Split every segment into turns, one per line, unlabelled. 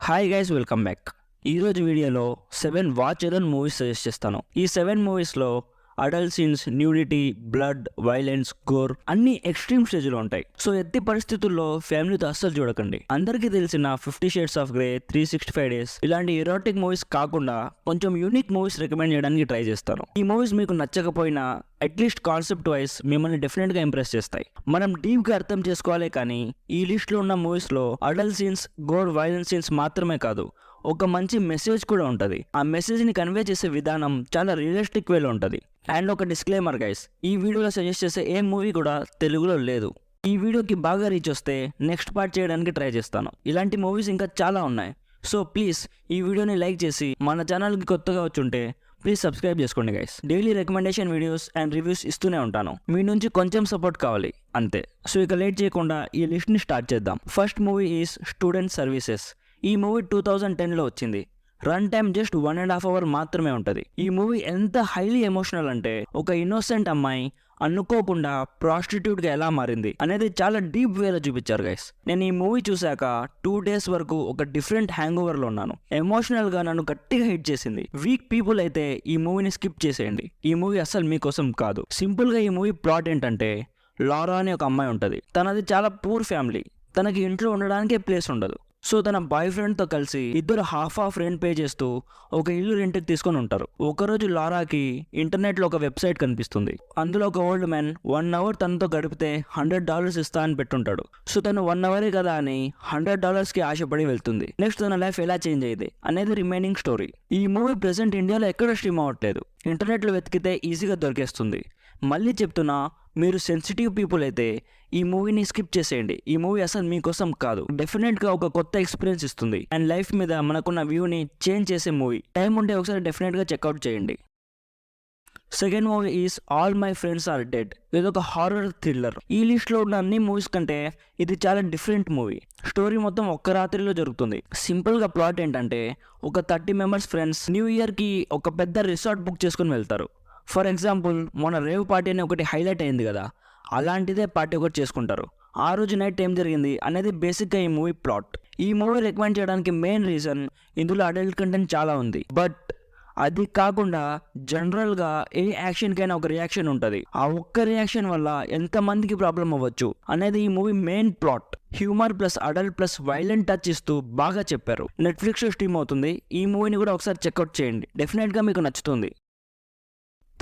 Hi guys, welcome back. ఈరోజు వీడియోలో 7 watch alone movies suggest చేస్తాను. ఈ 7 మూవీస్లో adult scenes, nudity, blood, violence, gore అన్ని ఎక్స్ట్రీమ్ స్టేజ్లో ఉంటాయి. సో ఎత్తి పరిస్థితుల్లో ఫ్యామిలీతో అస్సలు చూడకండి. అందరికీ తెలిసిన 50 షేడ్స్ ఆఫ్ గ్రే, 365 డేస్ ఇలాంటి ఎరోటిక్ మూవీస్ కాకుండా కొంచెం యూనిక్ మూవీస్ రికమెండ్ చేయడానికి ట్రై చేస్తాను. ఈ మూవీస్ మీకు నచ్చకపోయినా అట్లీస్ట్ కాన్సెప్ట్ వైజ్ మిమ్మల్ని డెఫినెట్గా ఇంప్రెస్ చేస్తాయి. మనం డీప్గా అర్థం చేసుకోవాలి, కానీ ఈ లిస్ట్లో ఉన్న మూవీస్లో adult scenes, gore, violence scenes మాత్రమే కాదు, ఒక మంచి మెసేజ్ కూడా ఉంటుంది. ఆ మెసేజ్ని కన్వే చేసే విధానం చాలా రియలిస్టిక్ వేలో ఉంటుంది. అండ్ ఒక డిస్క్లైమర్ గైస్, ఈ వీడియోలో సజెస్ట్ చేసే ఏ మూవీ కూడా తెలుగులో లేదు. ఈ వీడియోకి బాగా రీచ్ వస్తే నెక్స్ట్ పార్ట్ చేయడానికి ట్రై చేస్తాను. ఇలాంటి మూవీస్ ఇంకా చాలా ఉన్నాయి. సో ప్లీజ్ ఈ వీడియోని లైక్ చేసి మన ఛానల్కి కొత్తగా వచ్చుంటే ప్లీజ్ సబ్స్క్రైబ్ చేసుకోండి guys. Daily recommendation videos and reviews ఇస్తూనే ఉంటాను. మీ నుంచి కొంచెం సపోర్ట్ కావాలి అంతే. సో ఇక లేట్ చేయకుండా ఈ లిస్ట్ని స్టార్ట్ చేద్దాం. First movie is student services. ఈ మూవీ 2010లో వచ్చింది. రన్ టైమ్ జస్ట్ 1.5 hours మాత్రమే ఉంటుంది. ఈ మూవీ ఎంత హైలీ ఎమోషనల్ అంటే, ఒక ఇన్నోసెంట్ అమ్మాయి అనుకోకుండా ప్రాస్టిట్యూట్గా ఎలా మారింది అనేది చాలా డీప్ వేలో చూపించారు గైస్. నేను ఈ మూవీ చూశాక 2 days వరకు ఒక డిఫరెంట్ హ్యాంగ్ ఓవర్లో ఉన్నాను. ఎమోషనల్గా నన్ను గట్టిగా హిట్ చేసింది. వీక్ పీపుల్ అయితే ఈ మూవీని స్కిప్ చేసేయండి. ఈ మూవీ అస్సలు మీకోసం కాదు. సింపుల్గా ఈ మూవీ ప్లాట్ ఏంటంటే, లారా అనే ఒక అమ్మాయి ఉంటుంది. తనది చాలా పూర్ ఫ్యామిలీ. తనకి ఇంట్లో ఉండడానికే ప్లేస్ ఉండదు. సో తన బాయ్ ఫ్రెండ్తో కలిసి ఇద్దరు హాఫ్ రెంట్ పే చేస్తూ ఒక ఇల్లు రెంట్కి తీసుకొని ఉంటారు. ఒకరోజు లారాకి ఇంటర్నెట్లో ఒక వెబ్సైట్ కనిపిస్తుంది. అందులో ఒక ఓల్డ్ మ్యాన్ 1 hour తనతో గడిపితే $100 ఇస్తా అని పెట్టుంటాడు. సో తను 1 hour కదా అని $100కి ఆశపడి వెళ్తుంది. నెక్స్ట్ తన లైఫ్ ఎలా చేంజ్ అయ్యింది అనేది రిమైనింగ్ స్టోరీ. ఈ మూవీ ప్రెసెంట్ ఇండియాలో ఎక్కడ స్ట్రీమ్ అవ్వట్లేదు. ఇంటర్నెట్లో వెతికితే ఈజీగా దొరికేస్తుంది. మళ్ళీ చెప్తున్నా, మీరు సెన్సిటివ్ పీపుల్ అయితే ఈ మూవీని స్కిప్ చేసేయండి. ఈ మూవీ అసలు మీకోసం కాదు. డెఫినెట్గా ఒక కొత్త ఎక్స్పీరియన్స్ ఇస్తుంది అండ్ లైఫ్ మీద మనకున్న వ్యూని చేంజ్ చేసే మూవీ. టైం ఉంటే ఒకసారి డెఫినెట్గా చెక్అవుట్ చేయండి. Second movie is all my friends are dead. ఇది ఒక హారర్ థ్రిల్లర్. ఈ లిస్ట్లో ఉన్న అన్ని మూవీస్ కంటే ఇది చాలా డిఫరెంట్ మూవీ. స్టోరీ మొత్తం ఒక్క రాత్రిలో జరుగుతుంది. సింపుల్గా ప్లాట్ ఏంటంటే, ఒక 30 members ఫ్రెండ్స్ న్యూ ఇయర్కి ఒక పెద్ద రిసార్ట్ బుక్ చేసుకుని వెళ్తారు. ఫర్ ఎగ్జాంపుల్, మన రేవ్ పార్టీ అని ఒకటి హైలైట్ అయింది కదా, అలాంటిదే పార్టీ ఒకటి చేసుకుంటారు. ఆ రోజు నైట్ ఏం జరిగింది అనేది బేసిక్గా ఈ మూవీ ప్లాట్. ఈ మూవీ రికమెండ్ చేయడానికి మెయిన్ రీజన్, ఇందులో అడల్ట్ కంటెంట్ చాలా ఉంది. బట్ అది కాకుండా జనరల్గా ఏ యాక్షన్కైనా ఒక రియాక్షన్ ఉంటుంది. ఆ ఒక్క రియాక్షన్ వల్ల ఎంతమందికి ప్రాబ్లం అవ్వచ్చు అనేది ఈ movie main plot. Humour plus adult plus violent touch ఇస్తూ బాగా చెప్పారు. నెట్ఫ్లిక్స్లో స్ట్రీమ్ అవుతుంది. ఈ మూవీని కూడా ఒకసారి చెక్అవుట్ చేయండి, డెఫినెట్గా మీకు నచ్చుతుంది.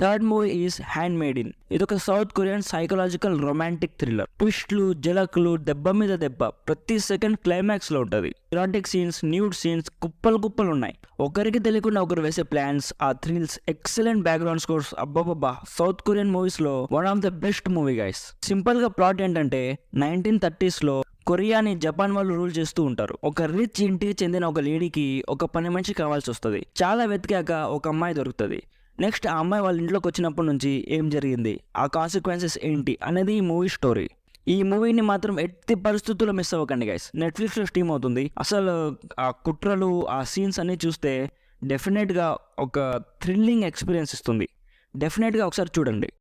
Third movie is hand made in. ఇది ఒక south Korean psychological romantic thriller. ట్విస్ట్లు, జలకులు, దెబ్బ మీద దెబ్బ, ప్రతి సెకండ్ క్లైమాక్స్లో ఉంటుంది. ఎరాటిక్ సీన్స్, న్యూడ్ సీన్స్ కుప్పలు ఉన్నాయి. ఒకరికి తెలియకుండా ఒకరు వేసే ప్లాన్స్, ఆ థ్రిల్స్, ఎక్సలెంట్ బ్యాక్గ్రౌండ్ స్కోర్స్. అబ్బాబ్బా, సౌత్ కొరియన్ మూవీస్లో one of the best movie guys. సింపుల్గా ప్లాట్ ఏంటంటే, 1930s కొరియాని జపాన్ వాళ్ళు రూల్ చేస్తూ ఉంటారు. ఒక రిచ్ ఇంటికి చెందిన ఒక లేడీకి ఒక పని మనిషి కావాల్సి వస్తుంది. చాలా వెతికాక ఒక అమ్మాయి దొరుకుతుంది. నెక్స్ట్ ఆ అమ్మాయి వాళ్ళ ఇంట్లోకి వచ్చినప్పటి నుంచి ఏం జరిగింది, ఆ కాన్సిక్వెన్సెస్ ఏంటి అనేది ఈ మూవీ స్టోరీ. ఈ మూవీని మాత్రం ఎట్టి పరిస్థితుల్లో మిస్ అవ్వకండి గైస్. నెట్ఫ్లిక్స్లో స్ట్రీమ్ అవుతుంది. అసలు ఆ కుట్రలు, ఆ సీన్స్ అన్నీ చూస్తే డెఫినెట్గా ఒక థ్రిల్లింగ్ ఎక్స్పీరియన్స్ ఇస్తుంది. డెఫినెట్గా ఒకసారి చూడండి.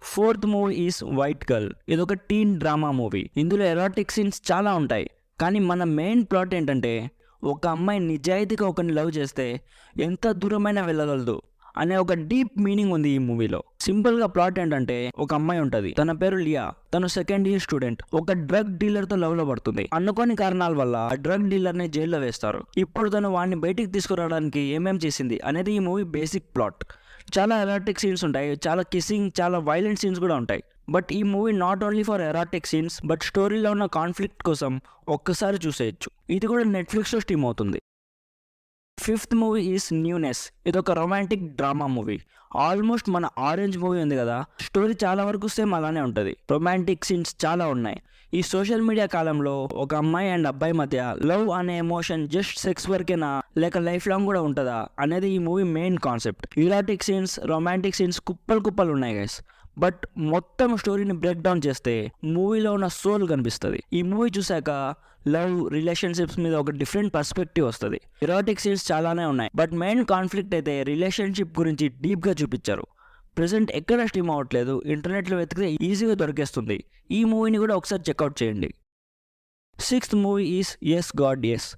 Fourth movie is white girl. ఇది ఒక టీన్ డ్రామా మూవీ. ఇందులో ఎరాటిక్ సీన్స్ చాలా ఉంటాయి. కానీ మన మెయిన్ ప్లాట్ ఏంటంటే, ఒక అమ్మాయి నిజాయితీగా ఒకరిని లవ్ చేస్తే ఎంత దూరమైనా వెళ్ళగలదు అనే ఒక డీప్ మీనింగ్ ఉంది ఈ మూవీలో. సింపుల్గా ప్లాట్ ఏంటంటే, ఒక అమ్మాయి ఉంటుంది. తన పేరు లియా. తను 2nd year స్టూడెంట్. ఒక డ్రగ్ డీలర్తో లవ్లో పడుతుంది. అనుకోని కారణాల వల్ల ఆ డ్రగ్ డీలర్ని జైల్లో వేస్తారు. ఇప్పుడు తను వాడిని బయటికి తీసుకురావడానికి ఏమేం చేసింది అనేది ఈ మూవీ బేసిక్ ప్లాట్. చాలా ఎరాటిక్ సీన్స్ ఉంటాయి, చాలా కిస్సింగ్, చాలా వైలెంట్ సీన్స్ కూడా ఉంటాయి. బట్ ఈ movie not only for erratic scenes, but స్టోరీలో ఉన్న కాన్ఫ్లిక్ట్ కోసం ఒక్కసారి చూసేయచ్చు. ఇది కూడా నెట్ఫ్లిక్స్లో స్ట్రీమ్ అవుతుంది. Fifth movie is newness. ఇది ఒక రొమాంటిక్ డ్రామా మూవీ. ఆల్మోస్ట్ మన ఆరెంజ్ మూవీ ఉంది కదా, స్టోరీ చాలా వరకు సేమ్ అలానే ఉంటుంది. రొమాంటిక్ సీన్స్ చాలా ఉన్నాయి. ఈ సోషల్ మీడియా కాలంలో ఒక అమ్మాయి అండ్ అబ్బాయి మధ్య లవ్ అనే ఎమోషన్ జస్ట్ సెక్స్ వరకేనా, లేక లైఫ్ లాంగ్ కూడా ఉంటుందా అనేది ఈ movie main concept. Erratic scenes, romantic scenes కుప్పలు ఉన్నాయి గైస్. బట్ మొత్తం స్టోరీని బ్రేక్ డౌన్ చేస్తే మూవీలో ఉన్న సోల్ కనిపిస్తుంది. ఈ మూవీ చూసాక లవ్, రిలేషన్షిప్స్ మీద ఒక డిఫరెంట్ పర్స్పెక్టివ్ వస్తుంది. ఎరాటిక్ సీన్స్ చాలానే ఉన్నాయి, బట్ మెయిన్ కాన్ఫ్లిక్ట్ అయితే రిలేషన్షిప్ గురించి డీప్గా చూపించారు. ప్రెసెంట్ ఎక్కడ స్ట్రీమ్ అవ్వట్లేదు, ఇంటర్నెట్లో వెతికితే ఈజీగా దొరికేస్తుంది. ఈ మూవీని కూడా ఒకసారి చెక్అవుట్ చేయండి. Sixth movie is yes god yes.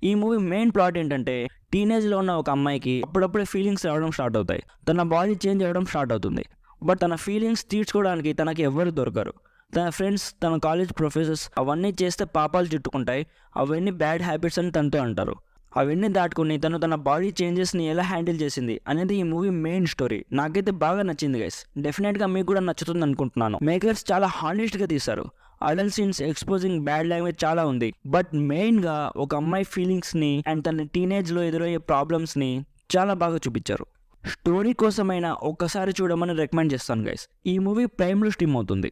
ఈ మూవీ మెయిన్ ప్లాట్ ఏంటంటే టీనేజ్లో ఉన్న ఒక అమ్మాయికి అప్పుడప్పుడే ఫీలింగ్స్ రావడం స్టార్ట్ అవుతాయి. తన బాడీ చేంజ్ అవ్వడం స్టార్ట్ అవుతుంది. బట్ తన ఫీలింగ్స్ తీర్చుకోవడానికి తనకి ఎవ్వరు దొరకరు. తన ఫ్రెండ్స్, తన కాలేజ్ ప్రొఫెసర్స్ అవన్నీ చేస్తే పాపాలు చుట్టుకుంటాయి, అవన్నీ బ్యాడ్ హ్యాబిట్స్ అని తనతో అంటారు. అవన్నీ దాటుకుని తను తన బాడీ చేంజెస్ని ఎలా హ్యాండిల్ చేసింది అనేది ఈ మూవీ మెయిన్ స్టోరీ. నాకైతే బాగా నచ్చింది గైస్. డెఫినెట్గా మీకు కూడా నచ్చుతుంది అనుకుంటున్నాను. మేకర్స్ చాలా హానెస్ట్గా తీశారు. Adult scenes, exposing bad language చాలా ఉంది. బట్ మెయిన్గా ఒక అమ్మాయి ఫీలింగ్స్ని అండ్ తన టీనేజ్లో ఎదురయ్యే ప్రాబ్లమ్స్ని చాలా బాగా చూపించారు. స్టోరీ కోసమైనా ఒక్కసారి చూడమని రికమెండ్ చేస్తాను గైస్. ఈ మూవీ ప్రైమ్లో స్ట్రీమ్ అవుతుంది.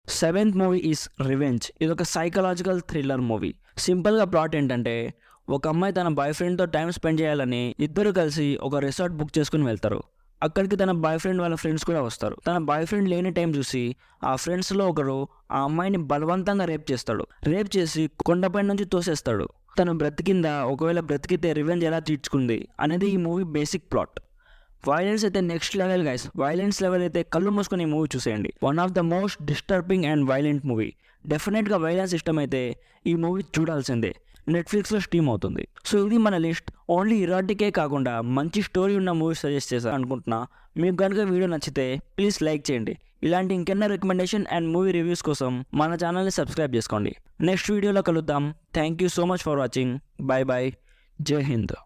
7th movie is revenge. ఇది ఒక సైకలాజికల్ థ్రిల్లర్ మూవీ. సింపుల్గా ప్లాట్ ఏంటంటే ఒక అమ్మాయి తన బాయ్ ఫ్రెండ్తో టైం స్పెండ్ చేయాలని ఇద్దరు కలిసి ఒక రిసార్ట్ బుక్ చేసుకుని వెళ్తారు. అక్కడికి తన బాయ్ ఫ్రెండ్ వాళ్ళ ఫ్రెండ్స్ కూడా వస్తారు. తన బాయ్ ఫ్రెండ్ లేని టైం చూసి ఆ ఫ్రెండ్స్లో ఒకరు ఆ అమ్మాయిని బలవంతంగా రేప్ చేస్తాడు. రేప్ చేసి కొండపై నుంచి తోసేస్తాడు. తను బ్రతికిందా, ఒకవేళ బ్రతికితే రివెంజ్ ఎలా తీర్చుకుంది అనేది ఈ మూవీ బేసిక్ ప్లాట్. వైలెన్స్ అయితే next level guys. Violence level అయితే కళ్ళు మూసుకొని ఈ మూవీ చూసేయండి. One of the most disturbing and violent movie. డెఫినెట్గా వైలెన్స్ ఇష్టమైతే ఈ మూవీ చూడాల్సిందే. నెట్ఫ్లిక్స్లో స్ట్రీమ్ అవుతుంది. సో ఇది మన లిస్ట్. ఓన్లీ ఇరాటికే కాకుండా మంచి స్టోరీ ఉన్న మూవీ సజెస్ట్ చేశాను అనుకుంటున్నా. మీకు కనుక వీడియో నచ్చితే ప్లీజ్ లైక్ చేయండి. ఇలాంటి ఇంకెన్నో రికమెండేషన్ అండ్ మూవీ రివ్యూస్ కోసం మన ఛానల్ని సబ్స్క్రైబ్ చేసుకోండి. నెక్స్ట్ వీడియోలో కలుద్దాం. Thank you so much for watching. Bye bye. జై హింద్.